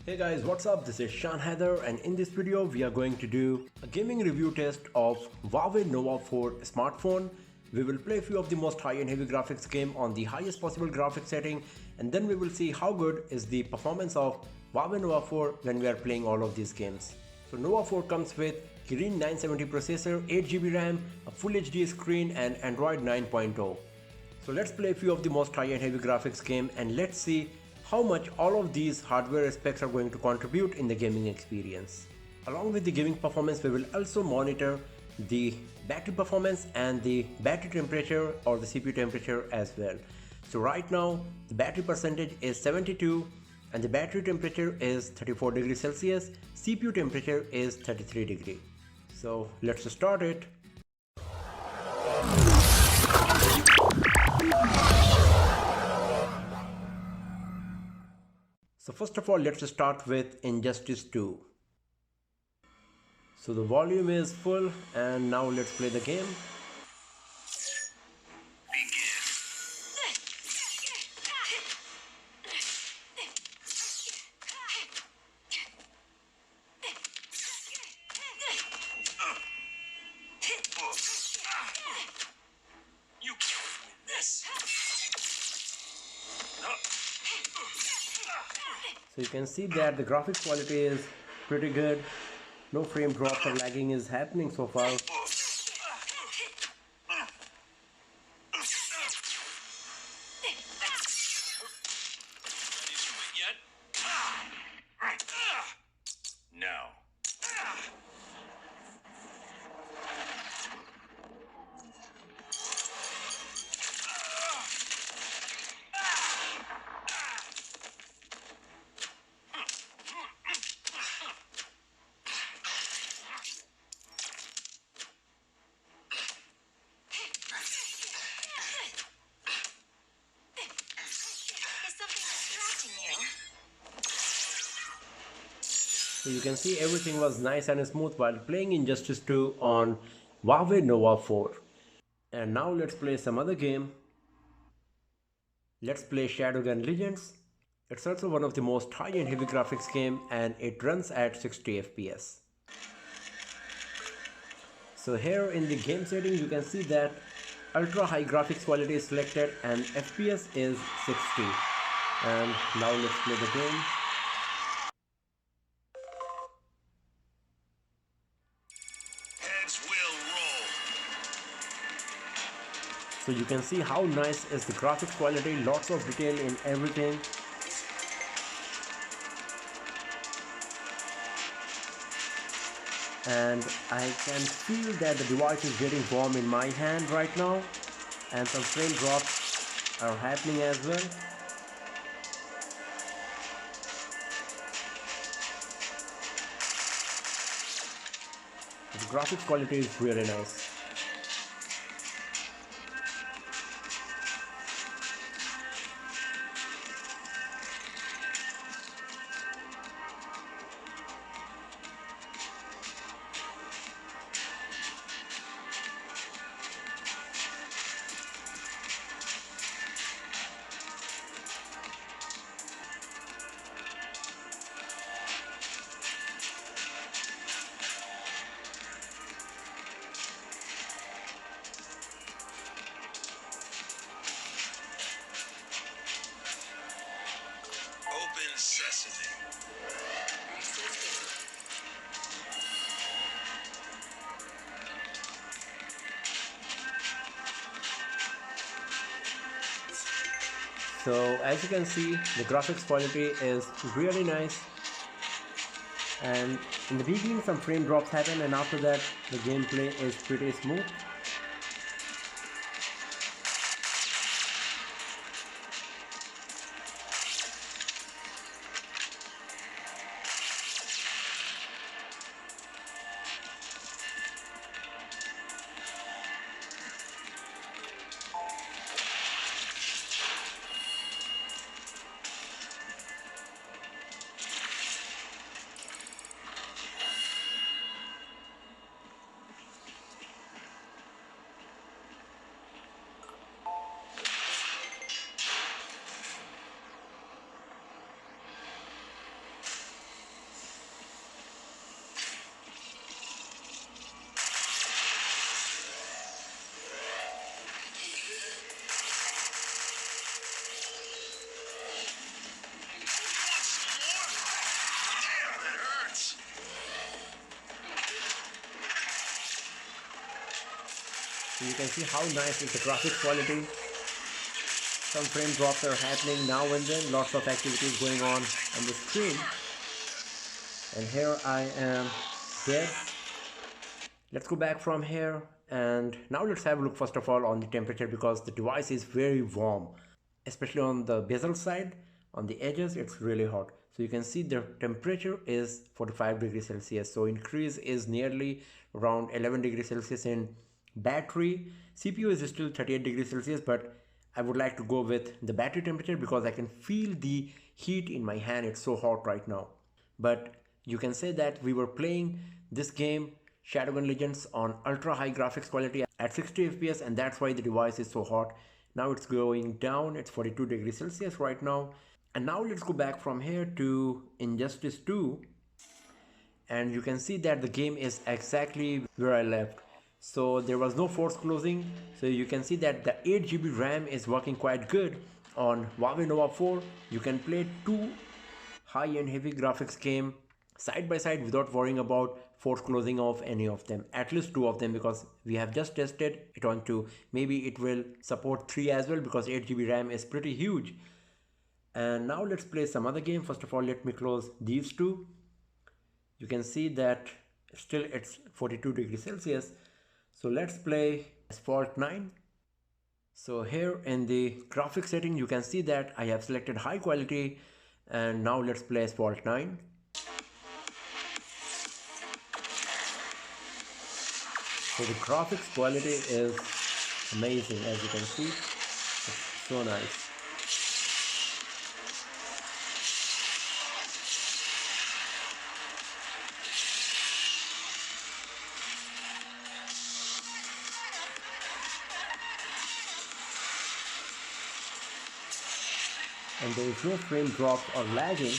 Hey guys, what's up? This is Shan Heather, and in this video we are going to do a gaming review test of Huawei Nova 4 smartphone. We will play a few of the most high-end heavy graphics game on the highest possible graphics setting, and then we will see how good is the performance of Huawei Nova 4 when we are playing all of these games. So Nova 4 comes with Kirin 970 processor, 8GB RAM, a Full HD screen and Android 9.0. So let's play a few of the most high-end heavy graphics game and let's see how much all of these hardware specs are going to contribute in the gaming experience. Along with the gaming performance, we will also monitor the battery performance and the battery temperature or the CPU temperature as well. So right now the battery percentage is 72 and the battery temperature is 34 degrees Celsius, CPU temperature is 33 degrees. So let's start it. So first of all, let's start with Injustice 2. So the volume is full and now let's play the game. So you can see that the graphics quality is pretty good. No frame drops or lagging is happening so far. No. So you can see everything was nice and smooth while playing Injustice 2 on Huawei Nova 4. And now let's play some other game. Let's play Shadowgun Legends. It's also one of the most high-end heavy graphics game and it runs at 60 FPS. So here in the game setting you can see that ultra high graphics quality is selected and FPS is 60. And now let's play the game. So you can see how nice is the graphics quality, lots of detail in everything. And I can feel that the device is getting warm in my hand right now and some frame drops are happening as well. The graphics quality is really nice. Sesame. So as you can see, the graphics quality is really nice, and in the beginning some frame drops happen and after that the gameplay is pretty smooth. can see how nice is the graphics quality. Some frame drops are happening now and then, lots of activities going on the screen. And here I am dead. Let's go back from here, and now let's have a look first of all on the temperature, because the device is very warm, especially on the bezel side. On the edges it's really hot. So you can see the temperature is 45 degrees Celsius, so increase is nearly around 11 degrees Celsius in battery. CPU is still 38 degrees Celsius, but I would like to go with the battery temperature because I can feel the heat in my hand. It's so hot right now. But you can say that we were playing this game Shadowgun Legends on ultra high graphics quality at 60 FPS, and that's why the device is so hot. Now it's going down, it's 42 degrees Celsius right now. And now let's go back from here to Injustice 2, and you can see that the game is exactly where I left. So there was no force closing, so you can see that the 8 GB RAM is working quite good on Huawei Nova 4. You can play two high-end heavy graphics game side by side without worrying about force closing of any of them, at least two of them, because we have just tested it on 2. Maybe it will support 3 as well, because 8 GB RAM is pretty huge. And now let's play some other game. First of all, let me close these two. You can see that still it's 42 degrees Celsius. So let's play Asphalt 9. So here in the graphics setting, you can see that I have selected high quality, and now let's play Asphalt 9. So the graphics quality is amazing, as you can see. It's so nice. And there is no frame drop or lagging.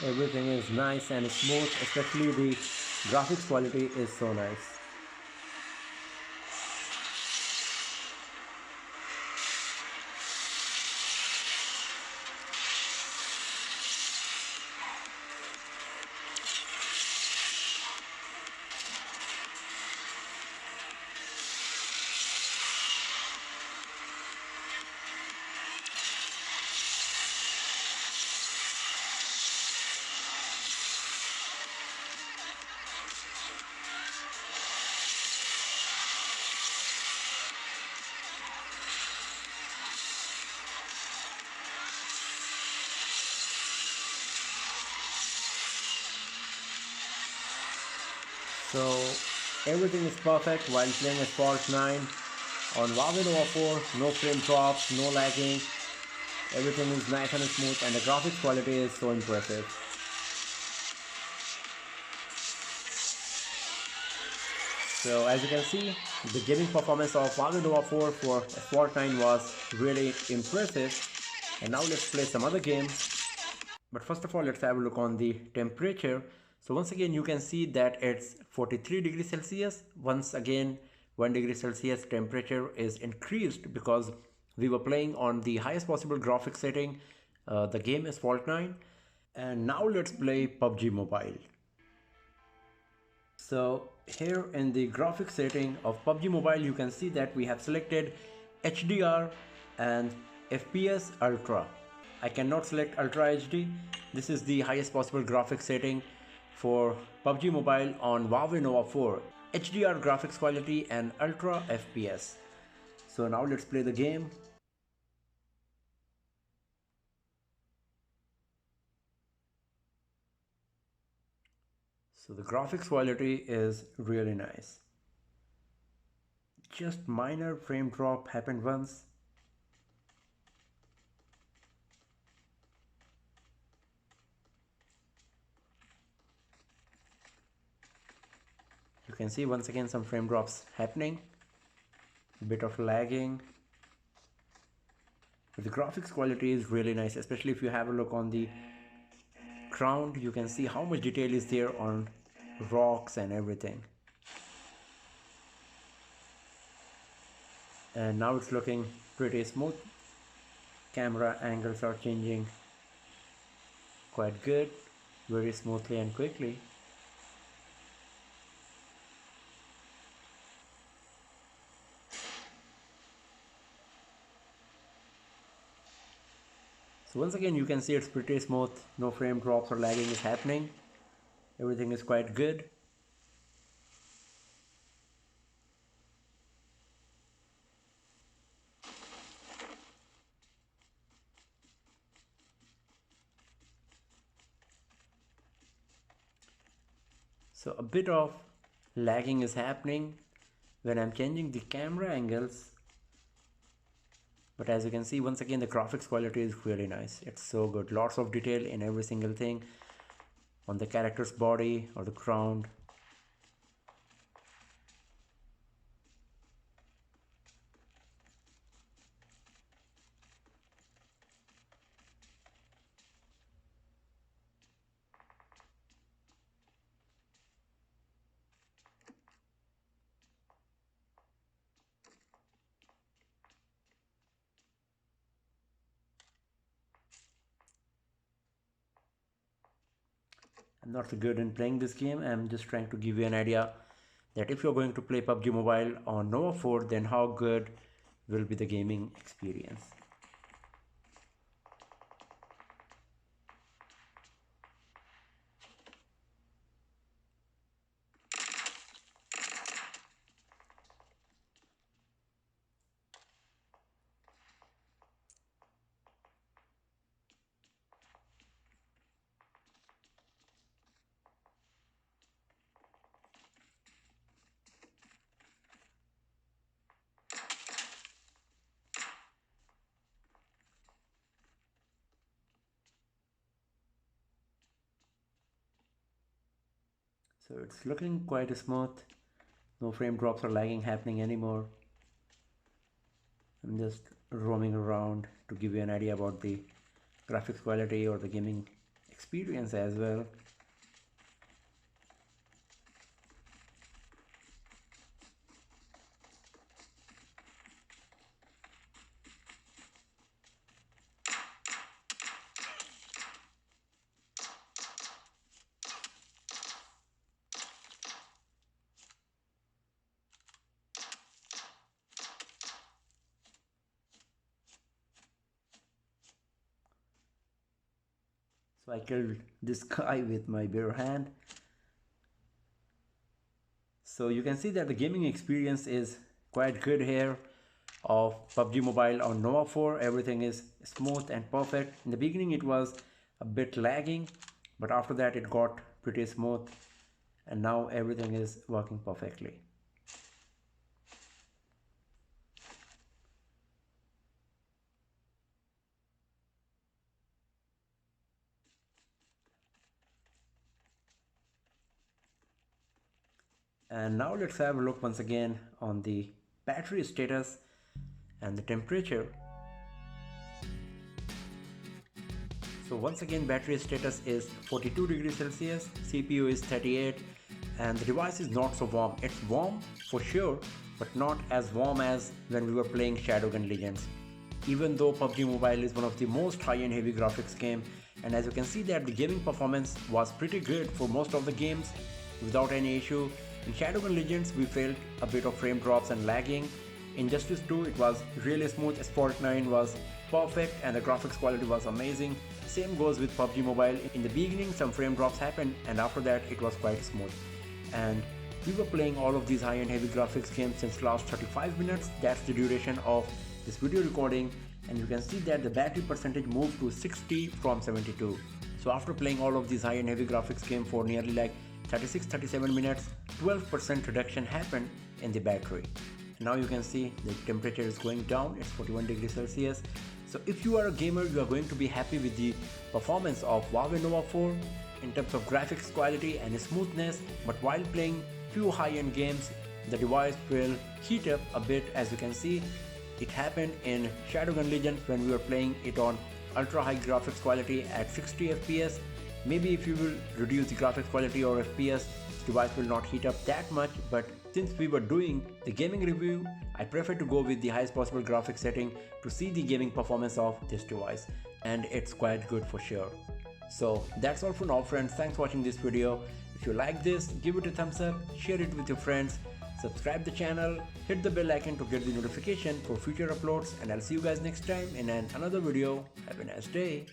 Everything is nice and smooth, especially the graphics quality is so nice. So everything is perfect while playing Asphalt 9 on Huawei Nova 4. No frame drops, no lagging. Everything is nice and smooth, and the graphics quality is so impressive. So as you can see, the gaming performance of Huawei Nova 4 for Asphalt 9 was really impressive. And now let's play some other games. But first of all, let's have a look on the temperature. So once again, you can see that it's 43 degrees Celsius. Once again, 1 degree Celsius temperature is increased because we were playing on the highest possible graphics setting. The game is Asphalt 9. And now let's play PUBG Mobile. So here in the graphics setting of PUBG Mobile, you can see that we have selected HDR and FPS Ultra. I cannot select Ultra HD. This is the highest possible graphics setting for PUBG Mobile on Huawei Nova 4. HDR graphics quality and Ultra FPS. So now let's play the game. So the graphics quality is really nice. Just minor frame drop happened once. You can see once again some frame drops happening, a bit of lagging. But the graphics quality is really nice, especially if you have a look on the ground. You can see how much detail is there on rocks and everything. And now it's looking pretty smooth. Camera angles are changing quite good, very smoothly and quickly. So once again you can see it's pretty smooth, no frame drops or lagging is happening. Everything is quite good. So a bit of lagging is happening when I'm changing the camera angles. But as you can see, once again, the graphics quality is really nice. It's so good. Lots of detail in every single thing on the character's body or the ground. I'm not so good in playing this game. I'm just trying to give you an idea that if you're going to play PUBG Mobile on Nova 4, then how good will be the gaming experience. So it's looking quite smooth. No frame drops or lagging happening anymore. I'm just roaming around to give you an idea about the graphics quality or the gaming experience as well. So I killed this guy with my bare hand. So you can see that the gaming experience is quite good here of PUBG Mobile on Nova 4. Everything is smooth and perfect. In the beginning it was a bit lagging, but after that it got pretty smooth and now everything is working perfectly. And now let's have a look once again on the battery status and the temperature. So once again battery status is 42 degrees Celsius, CPU is 38, and the device is not so warm. It's warm for sure, but not as warm as when we were playing Shadowgun Legends. Even though PUBG Mobile is one of the most high-end heavy graphics game, and as you can see that the gaming performance was pretty good for most of the games without any issue. In Shadowgun Legends we felt a bit of frame drops and lagging. Injustice 2 it was really smooth, Asphalt 9 was perfect and the graphics quality was amazing. Same goes with PUBG Mobile. In the beginning some frame drops happened and after that it was quite smooth. And we were playing all of these high-end heavy graphics games since last 35 minutes. That's the duration of this video recording, and you can see that the battery percentage moved to 60 from 72. So after playing all of these high-end heavy graphics game for nearly like 36-37 minutes, 12% reduction happened in the battery. Now you can see the temperature is going down, it's 41 degrees Celsius. So if you are a gamer, you are going to be happy with the performance of Huawei Nova 4 in terms of graphics quality and smoothness, but while playing few high-end games, the device will heat up a bit. As you can see, It happened in Shadowgun Legends when we were playing it on ultra high graphics quality at 60 FPS. Maybe if you will reduce the graphics quality or FPS, this device will not heat up that much, but since we were doing the gaming review, I prefer to go with the highest possible graphics setting to see the gaming performance of this device, and it's quite good for sure. So that's all for now friends, thanks for watching this video. If you like this, give it a thumbs up, share it with your friends, subscribe the channel, hit the bell icon to get the notification for future uploads, and I'll see you guys next time in another video. Have a nice day.